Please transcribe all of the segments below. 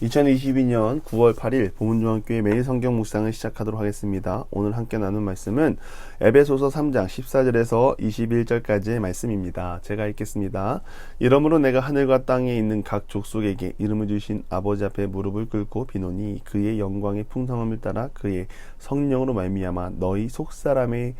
2022년 9월 8일 보문중앙교회 매일 성경 묵상을 시작하도록 하겠습니다. 오늘 함께 나눈 말씀은 에베소서 3장 14절에서 21절까지의 말씀입니다. 제가 읽겠습니다. 이러므로 내가 하늘과 땅에 있는 각 족속에게 이름을 주신 아버지 앞에 무릎을 꿇고 비노니 그의 영광의 풍성함을 따라 그의 성령으로 말미암아 너희 속사람을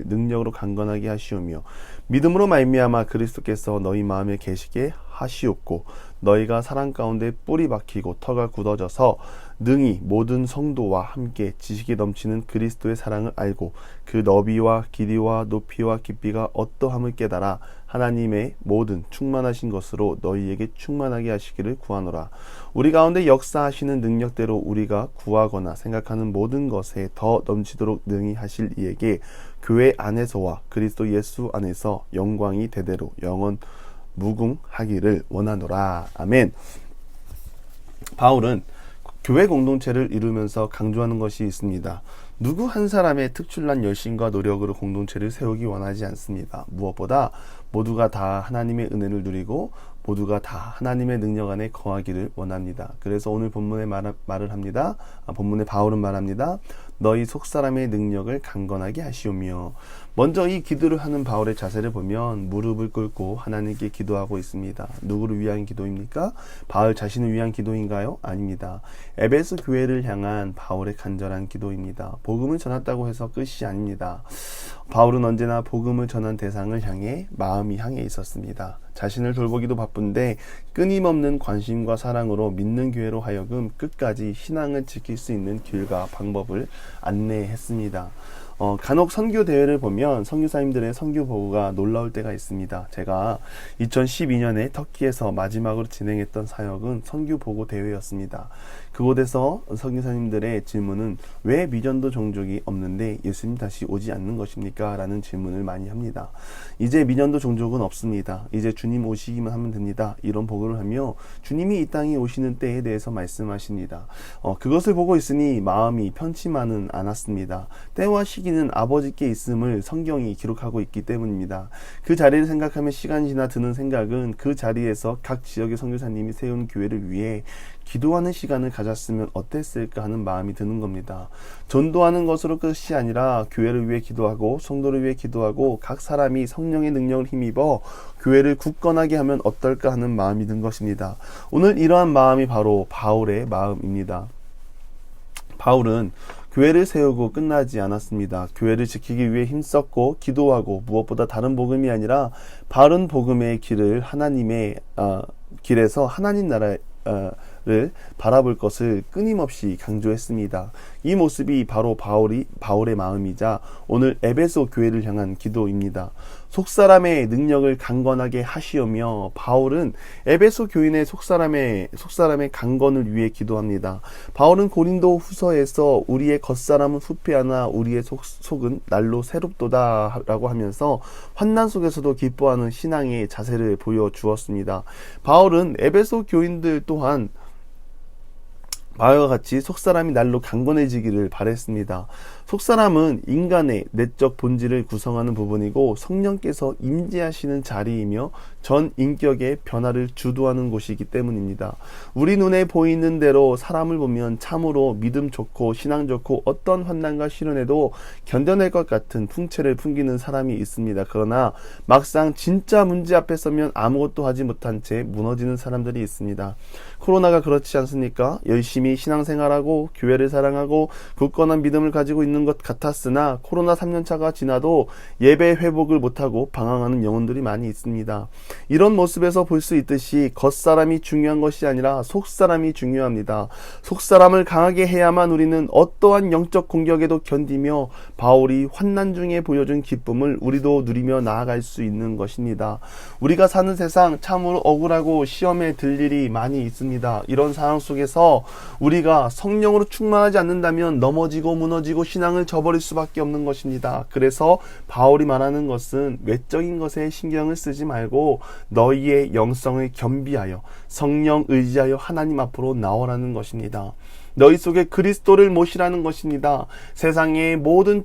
능력으로 강건하게 하시오며 믿음으로 말미암아 그리스도께서 너희 마음에 계시게 하시옵고 너희가 사랑 가운데 뿌리 박히고 터가 굳어져서 능히 모든 성도와 함께 지식이 넘치는 그리스도의 사랑을 알고 그 너비와 길이와 높이와 깊이가 어떠함을 깨달아 하나님의 모든 충만하신 것으로 너희에게 충만하게 하시기를 구하노라. 우리 가운데 역사하시는 능력대로 우리가 구하거나 생각하는 모든 것에 더 넘치도록 능히 하실 이에게 교회 안에서와 그리스도 예수 안에서 영광이 대대로 영원 무궁하기를 원하노라. 아멘. 바울은 교회 공동체를 이루면서 강조하는 것이 있습니다. 누구 한 사람의 특출난 열심과 노력으로 공동체를 세우기 원하지 않습니다. 무엇보다 모두가 다 하나님의 은혜를 누리고 모두가 다 하나님의 능력 안에 거하기를 원합니다. 그래서 오늘 본문에 말을 합니다. 본문에 바울은 말합니다. 너희 속사람의 능력을 강건하게 하시오며. 먼저 이 기도를 하는 바울의 자세를 보면 무릎을 꿇고 하나님께 기도하고 있습니다. 누구를 위한 기도입니까? 바울 자신을 위한 기도인가요? 아닙니다. 에베소 교회를 향한 바울의 간절한 기도입니다. 복음을 전했다고 해서 끝이 아닙니다. 바울은 언제나 복음을 전한 대상을 향해 마음이 향해 있었습니다. 자신을 돌보기도 바쁜데 끊임없는 관심과 사랑으로 믿는 교회로 하여금 끝까지 신앙을 지킬 수 있는 길과 방법을 안내했습니다. 간혹 선교 대회를 보면 선교사님들의 선교 보고가 놀라울 때가 있습니다. 제가 2012년에 터키에서 마지막으로 진행했던 사역은 선교 보고 대회였습니다. 그곳에서 선교사님들의 질문은 왜 미전도 종족이 없는데 예수님 다시 오지 않는 것입니까? 라는 질문을 많이 합니다. 이제 미전도 종족은 없습니다. 이제 주님 오시기만 하면 됩니다. 이런 보고를 하며 주님이 이 땅에 오시는 때에 대해서 말씀하십니다. 그것을 보고 있으니 마음이 편치만은 않았습니다. 때와 시기는 아버지께 있음을 성경이 기록하고 있기 때문입니다. 그 자리를 생각하면 시간이 지나 드는 생각은 그 자리에서 각 지역의 선교사님이 세운 교회를 위해 기도하는 시간을 가졌으면 어땠을까 하는 마음이 드는 겁니다. 전도하는 것으로 끝이 아니라 교회를 위해 기도하고 성도를 위해 기도하고 각 사람이 성령의 능력을 힘입어 교회를 굳건하게 하면 어떨까 하는 마음이 든 것입니다. 오늘 이러한 마음이 바로 바울의 마음입니다. 바울은 교회를 세우고 끝나지 않았습니다. 교회를 지키기 위해 힘썼고 기도하고 무엇보다 다른 복음이 아니라 바른 복음의 길을 하나님의 길에서 하나님 나라를 바라볼 것을 끊임없이 강조했습니다. 이 모습이 바로 바울의 마음이자 오늘 에베소 교회를 향한 기도입니다. 속사람의 능력을 강건하게 하시오며 바울은 에베소 교인의 속사람의 강건을 위해 기도합니다. 바울은 고린도 후서에서 우리의 겉사람은 후패하나 우리의 속은 날로 새롭도다 라고 하면서 환난 속에서도 기뻐하는 신앙의 자세를 보여주었습니다. 바울은 에베소 교인들 또한 바울과 같이 속사람이 날로 강건해지기를 바랬습니다. 속사람은 인간의 내적 본질을 구성하는 부분이고 성령께서 임재하시는 자리이며 전 인격의 변화를 주도하는 곳이기 때문입니다. 우리 눈에 보이는 대로 사람을 보면 참으로 믿음 좋고 신앙 좋고 어떤 환난과 시련에도 견뎌낼 것 같은 풍채를 풍기는 사람이 있습니다. 그러나 막상 진짜 문제 앞에 서면 아무것도 하지 못한 채 무너지는 사람들이 있습니다. 코로나가 그렇지 않습니까? 열심히 신앙생활하고 교회를 사랑하고 굳건한 믿음을 가지고 있는 것 같았으나 코로나 3년차가 지나도 예배 회복을 못하고 방황하는 영혼들이 많이 있습니다. 이런 모습에서 볼 수 있듯이 겉사람이 중요한 것이 아니라 속사람이 중요합니다. 속사람을 강하게 해야만 우리는 어떠한 영적 공격에도 견디며 바울이 환난 중에 보여준 기쁨을 우리도 누리며 나아갈 수 있는 것입니다. 우리가 사는 세상 참으로 억울하고 시험에 들 일이 많이 있습니다. 이런 상황 속에서 우리가 성령으로 충만하지 않는다면 넘어지고 무너지고 신앙을 저버릴 수밖에 없는 것입니다. 그래서 바울이 말하는 것은 외적인 것에 신경을 쓰지 말고 너희의 영성을 겸비하여 성령 의지하여 하나님 앞으로 나오라는 것입니다. 너희 속에 그리스도를 모시라는 것입니다. 세상의 모든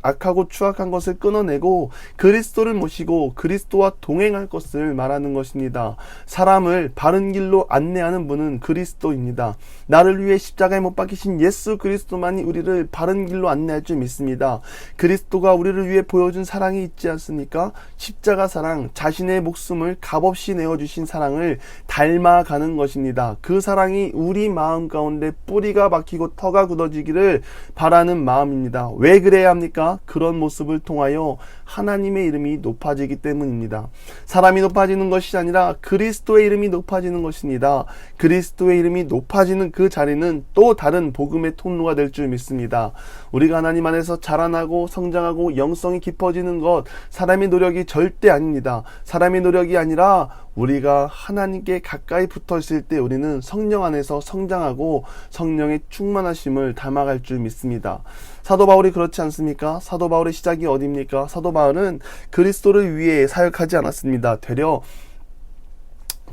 악하고 추악한 것을 끊어내고 그리스도를 모시고 그리스도와 동행할 것을 말하는 것입니다. 사람을 바른 길로 안내하는 분은 그리스도입니다. 나를 위해 십자가에 못 박히신 예수 그리스도만이 우리를 바른 길로 안내할 줄 믿습니다. 그리스도가 우리를 위해 보여준 사랑이 있지 않습니까? 십자가 사랑, 자신의 목숨을 값없이 내어주신 사랑을 닮아가는 것입니다. 그 사랑이 우리 마음 가운데 뿌리가 박히고 터가 굳어지기를 바라는 마음입니다. 왜 그래야 합니까? 그런 모습을 통하여 하나님의 이름이 높아지기 때문입니다. 사람이 높아지는 것이 아니라 그리스도의 이름이 높아지는 것입니다. 그리스도의 이름이 높아지는 그 자리는 또 다른 복음의 통로가 될 줄 믿습니다. 우리가 하나님 안에서 자라나고 성장하고 영성이 깊어지는 것, 사람의 노력이 절대 아닙니다. 사람의 노력이 아니라 우리가 하나님께 가까이 붙어 있을 때 우리는 성령 안에서 성장하고 성령의 충만하심을 닮아갈 줄 믿습니다. 사도 바울이 그렇지 않습니까? 사도 바울의 시작이 어디입니까? 사도 바울은 그리스도를 위해 사역하지 않았습니다. 되려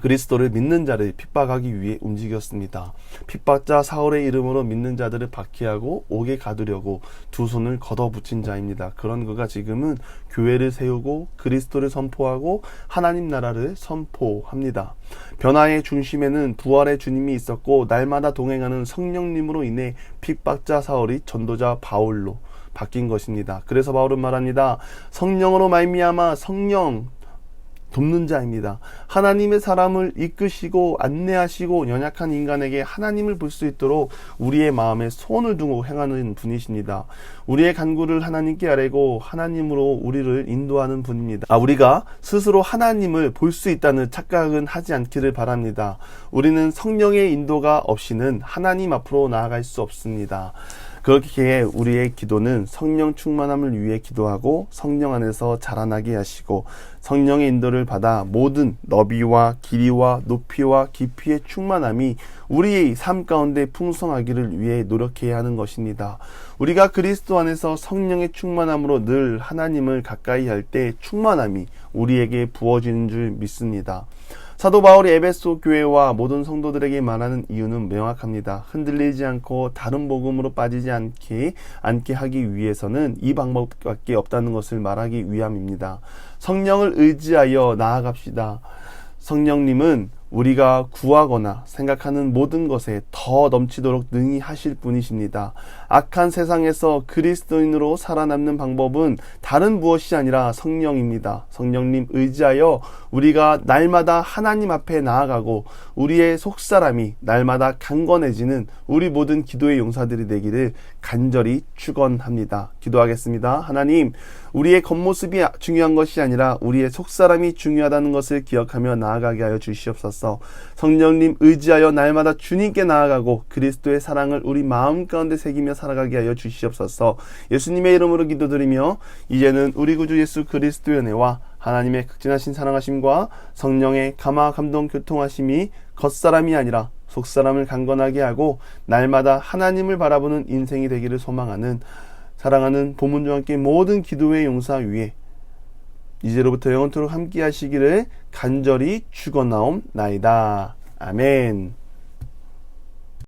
그리스도를 믿는 자를 핍박하기 위해 움직였습니다. 핍박자 사울의 이름으로 믿는 자들을 박해하고 옥에 가두려고 두 손을 걷어붙인 자입니다. 그런 그가 지금은 교회를 세우고 그리스도를 선포하고 하나님 나라를 선포합니다. 변화의 중심에는 부활의 주님이 있었고 날마다 동행하는 성령님으로 인해 핍박자 사울이 전도자 바울로 바뀐 것입니다. 그래서 바울은 말합니다. 성령으로 말미암아 성령 돕는 자입니다. 하나님의 사람을 이끄시고 안내하시고 연약한 인간에게 하나님을 볼 수 있도록 우리의 마음에 손을 두고 행하는 분이십니다. 우리의 간구를 하나님께 아뢰고 하나님으로 우리를 인도하는 분입니다. 우리가 스스로 하나님을 볼 수 있다는 착각은 하지 않기를 바랍니다. 우리는 성령의 인도가 없이는 하나님 앞으로 나아갈 수 없습니다. 그렇게 우리의 기도는 성령 충만함을 위해 기도하고 성령 안에서 자라나게 하시고 성령의 인도를 받아 모든 너비와 길이와 높이와 깊이의 충만함이 우리의 삶 가운데 풍성하기를 위해 노력해야 하는 것입니다. 우리가 그리스도 안에서 성령의 충만함으로 늘 하나님을 가까이 할 때 충만함이 우리에게 부어지는 줄 믿습니다. 사도 바울이 에베소 교회와 모든 성도들에게 말하는 이유는 명확합니다. 흔들리지 않고 다른 복음으로 빠지지 않게 하기 위해서는 이 방법밖에 없다는 것을 말하기 위함입니다. 성령을 의지하여 나아갑시다. 성령님은 우리가 구하거나 생각하는 모든 것에 더 넘치도록 능히 하실 분이십니다. 악한 세상에서 그리스도인으로 살아남는 방법은 다른 무엇이 아니라 성령입니다. 성령님 의지하여 우리가 날마다 하나님 앞에 나아가고 우리의 속사람이 날마다 강건해지는 우리 모든 기도의 용사들이 되기를 간절히 축원합니다. 기도하겠습니다. 하나님, 우리의 겉모습이 중요한 것이 아니라 우리의 속사람이 중요하다는 것을 기억하며 나아가게 하여 주시옵소서. 성령님 의지하여 날마다 주님께 나아가고 그리스도의 사랑을 우리 마음 가운데 새기며 살아가게 하여 주시옵소서. 예수님의 이름으로 기도드리며 이제는 우리 구주 예수 그리스도의 은혜와 하나님의 극진하신 사랑하심과 성령의 감화 감동 교통하심이 겉사람이 아니라 속사람을 강건하게 하고 날마다 하나님을 바라보는 인생이 되기를 소망하는 사랑하는 보문중과 함께 모든 기도의 용사 위에 이제로부터 영원토록 함께 하시기를 간절히 축원하옵나이다. 아멘.